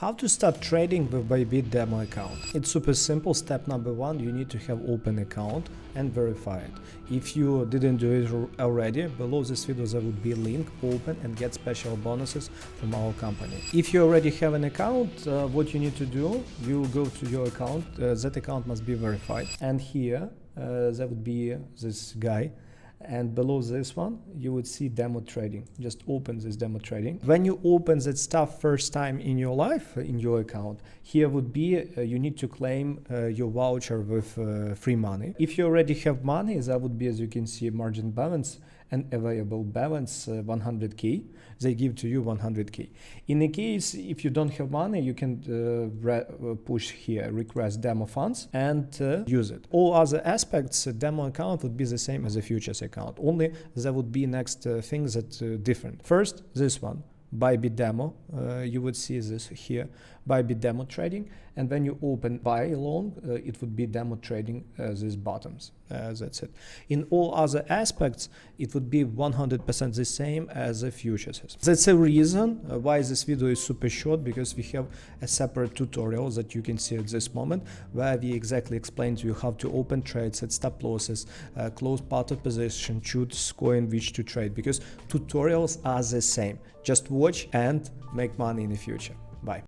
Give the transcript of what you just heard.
How to start trading with Bybit demo account? It's super simple. Step number one, you need to have open account and verify it. If you didn't do it already, below this video there would be a link, open and get special bonuses from our company. If you already have an account, what you need to do, you go to your account, that account must be verified. And here, there would be this guy. And below this one you would see demo trading. Just open this demo trading. When you open that stuff first time in your life in your account, here would be you need to claim your voucher with free money. If you already have money, that would be, as you can see, margin balance and available balance 100k. They give to you 100k. In the case if you don't have money, you can push here request demo funds and use it. All other aspects, demo account would be the same as a futures account, only there would be next things that different. First, this one, Bybit demo, you would see this here, Bybit demo trading, and when you open buy long, it would be demo trading these bottoms. That's it. In all other aspects, it would be 100% the same as the futures. That's a reason why this video is super short, because we have a separate tutorial that you can see at this moment, where we exactly explain to you how to open trades, set stop losses, close part of position, choose coin which to trade, because tutorials are the same. Just watch and make money in the future.